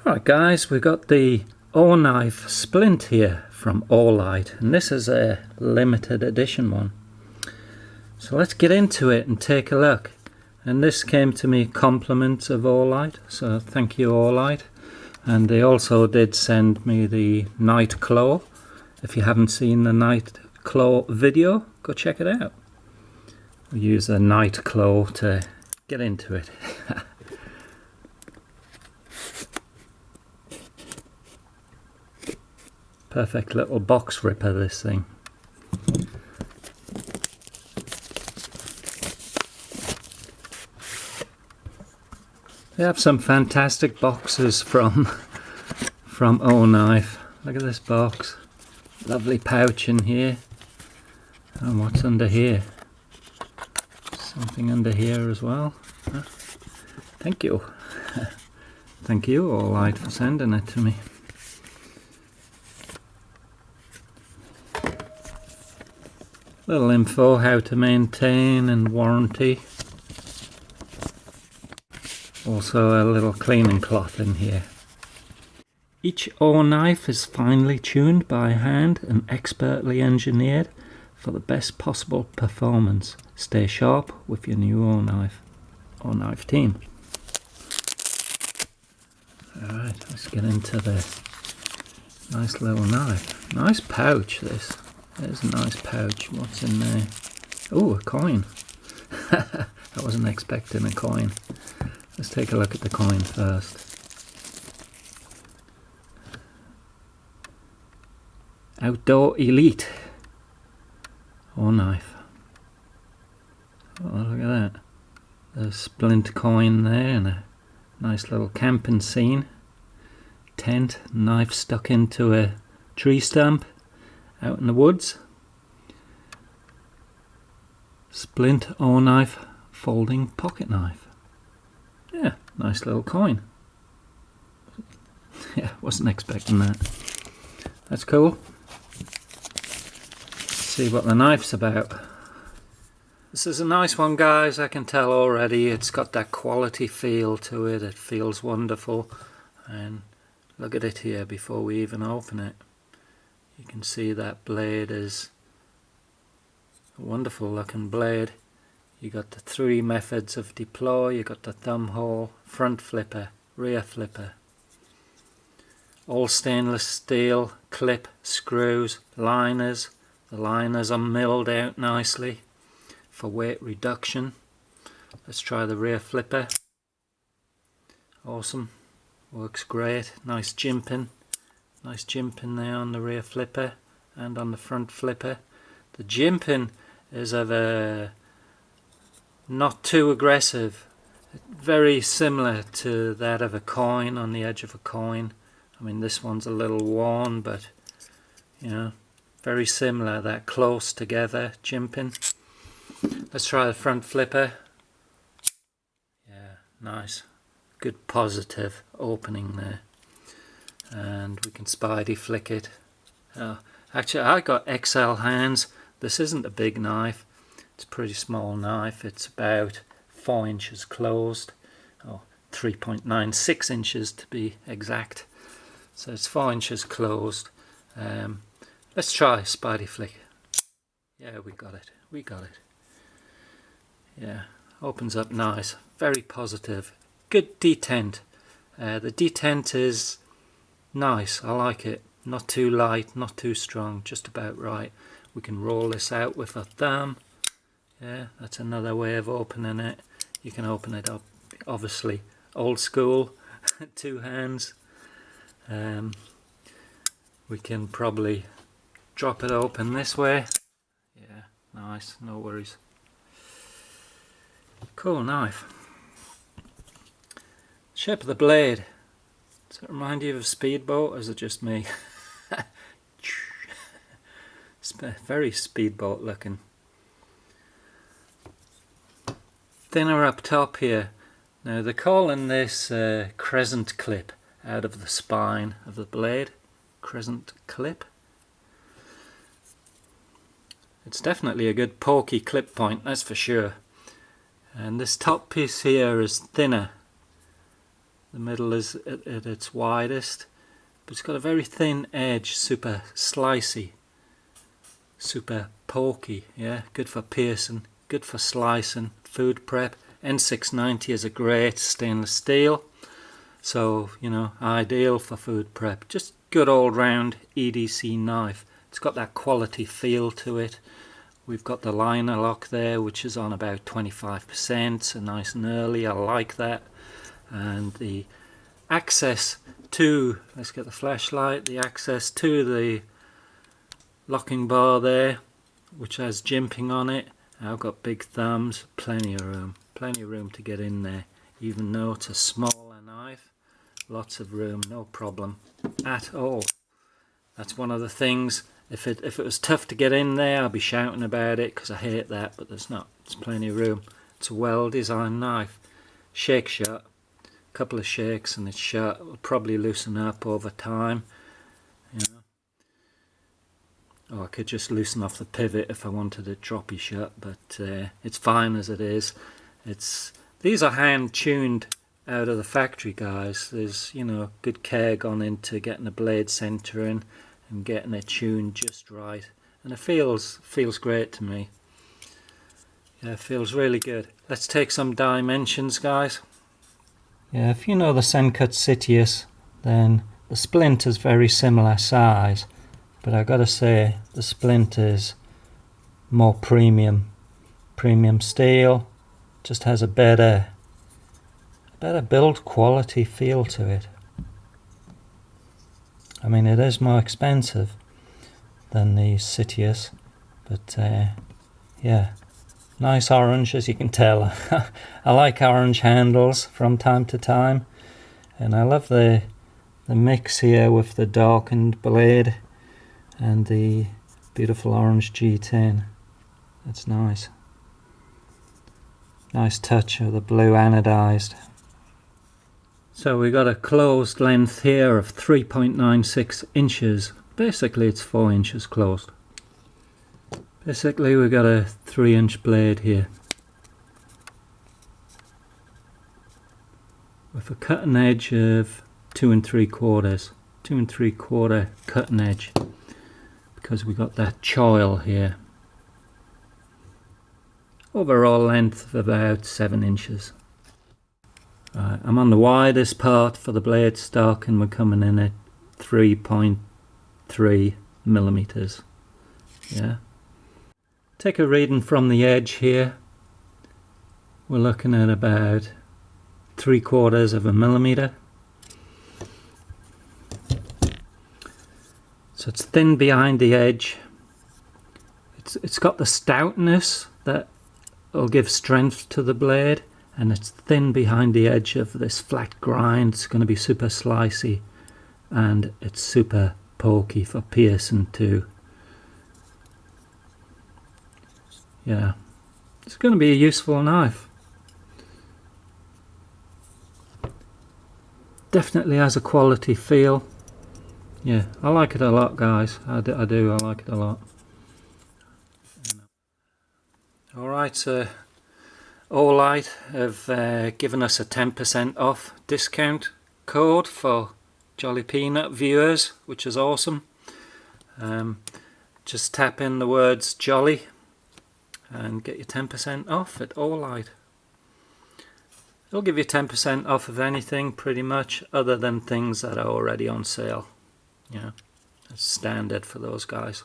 Alright guys, we've got the OKNIFE Splint here from Olight, and this is a limited edition one. So let's get into it and take a look. And this came to me compliments of Olight, so thank you Olight. And they also did send me the Night Claw. If you haven't seen the Night Claw video, go check it out. We use the Night Claw to get into it. Perfect little box ripper, this thing. They have some fantastic boxes from OKNIFE. Look at this box. Lovely pouch in here. And what's under here? Something under here as well. Thank you. Thank you Olight for sending it to me. Little info how to maintain and warranty. Also a little cleaning cloth in here. Each OKNIFE is finely tuned by hand and expertly engineered for the best possible performance. Stay sharp with your new OKNIFE team. Alright, let's get into the nice little knife. Nice pouch this. There's a nice pouch. What's in there? Oh, a coin. I wasn't expecting a coin. Let's take a look at the coin first. Outdoor Elite OKNIFE. Oh, look at that. The splint coin there and a nice little camping scene. Tent, knife stuck into a tree stump out in the woods. Splint OKNIFE folding pocket knife. Yeah, nice little coin. Yeah, wasn't expecting that. That's cool. Let's see what the knife's about. This is a nice one guys, I can tell already. It's got that quality feel to it. It feels wonderful. And look at it here before we even open it. You can see that blade is a wonderful looking blade. You got the three methods of deploy. You got the thumb hole, front flipper, rear flipper. All stainless steel, clip, screws, liners. The liners are milled out nicely for weight reduction. Let's try the rear flipper. Awesome, works great. Nice jimping. Nice jimping there on the rear flipper and on the front flipper. The jimping is of a not too aggressive, very similar to that of a coin, on the edge of a coin. I mean this one's a little worn, but you know, very similar, that close together jimping. Let's try the front flipper. Yeah, nice, good positive opening there. And we can spidey flick it. Actually I got XL hands. This isn't a big knife, it's a pretty small knife. It's about 4 inches closed, or 3.96 inches to be exact. So it's 4 inches closed. Let's try spidey flick. Yeah, we got it, we got it. Yeah, opens up nice, very positive, good detent. The detent is nice, I like it. Not too light, not too strong, just about right. We can roll this out with our thumb. Yeah, that's another way of opening it. You can open it up, obviously, old school, 2 hands. We can probably drop it open this way. Yeah, nice, no worries. Cool knife. Shape of the blade. Does it remind you of a speedboat, or is it just me? It's very speedboat looking. Thinner up top here. Now they're calling this crescent clip out of the spine of the blade. Crescent clip. It's definitely a good pokey clip point, that's for sure. And this top piece here is thinner. The middle is at its widest, but it's got a very thin edge, super slicey, super pokey. Yeah, good for piercing, good for slicing, food prep. N690 is a great stainless steel, so you know, ideal for food prep. Just good all round EDC knife. It's got that quality feel to it. We've got the liner lock there, which is on about 25%, so nice and early. I like that. And the access to, let's get the flashlight, the access to the locking bar there, which has jimping on it. I've got big thumbs, plenty of room to get in there, even though it's a smaller knife. Lots of room, no problem at all. That's one of the things. If it was tough to get in there, I'd be shouting about it because I hate that, but there's not. There's plenty of room. It's a well-designed knife. Shake shut. A couple of shakes and it's shut. It'll probably loosen up over time. You know. Or I could just loosen off the pivot if I wanted it droppy shut, but it's fine as it is. These are hand-tuned out of the factory, guys. There's, you know, good care gone into getting the blade centering and getting it tuned just right, and it feels great to me. Yeah, it feels really good. Let's take some dimensions, guys. Yeah, if you know the Sencut Citius, then the splint is very similar size, but I gotta say the splint is more premium steel. Just has a better build quality feel to it. I mean, it is more expensive than the Citius, but yeah, nice orange, as you can tell. I like orange handles from time to time, and I love the mix here with the darkened blade and the beautiful orange G10. It's nice. Nice touch of the blue anodized. So we got a closed length here of 3.96 inches. Basically it's 4 inches closed. Basically we got a 3-inch blade here with a cutting edge of 2 3/4 cutting edge, because we got that choil here. Overall length of about 7 inches. Right, I'm on the widest part for the blade stock, and we're coming in at 3.3 millimeters. Yeah. Take a reading from the edge here. We're looking at about 3/4 of a millimeter. So it's thin behind the edge. It's got the stoutness that will give strength to the blade, and it's thin behind the edge of this flat grind. It's going to be super slicey, and it's super pokey for piercing too. Yeah, it's going to be a useful knife. Definitely has a quality feel. Yeah, I like it a lot, guys. I like it a lot. Alright, so Olight have given us a 10% off discount code for jollypeanut viewers, which is awesome. Just tap in the words jolly and get your 10% off at Olight. It'll give you 10% off of anything pretty much, other than things that are already on sale. Yeah, that's standard for those guys.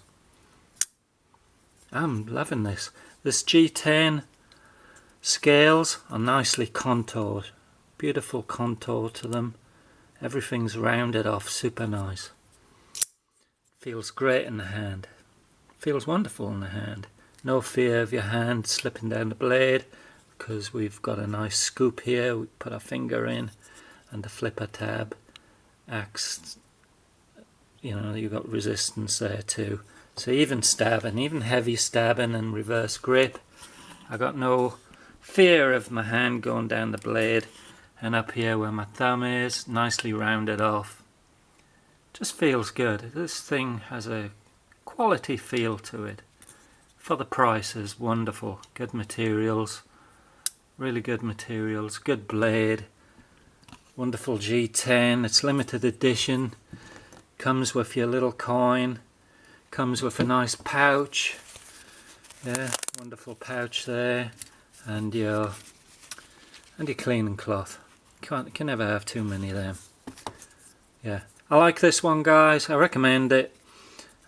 I'm loving this. This G10 scales are nicely contoured. Beautiful contour to them. Everything's rounded off, super nice. Feels great in the hand. Feels wonderful in the hand. No fear of your hand slipping down the blade, because we've got a nice scoop here. We put our finger in, and the flipper tab acts, you know, you've got resistance there too. So even stabbing, even heavy stabbing and reverse grip, I got no fear of my hand going down the blade. And up here where my thumb is, nicely rounded off. Just feels good. This thing has a quality feel to it. For the price is wonderful. Good materials, really good materials, good blade. Wonderful G10. It's limited edition. Comes with your little coin. Comes with a nice pouch. Yeah, wonderful pouch there. And your cleaning cloth. Can never have too many of them. Yeah, I like this one, guys. I recommend it.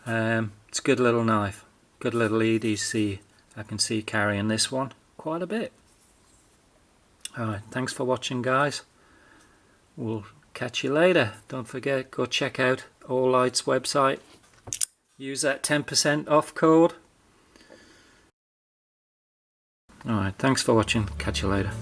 It's a good little knife. Good little EDC. I can see carrying this one quite a bit. Alright, thanks for watching, guys. We'll catch you later. Don't forget, go check out All Light's website. Use that 10% off code. Alright, thanks for watching. Catch you later.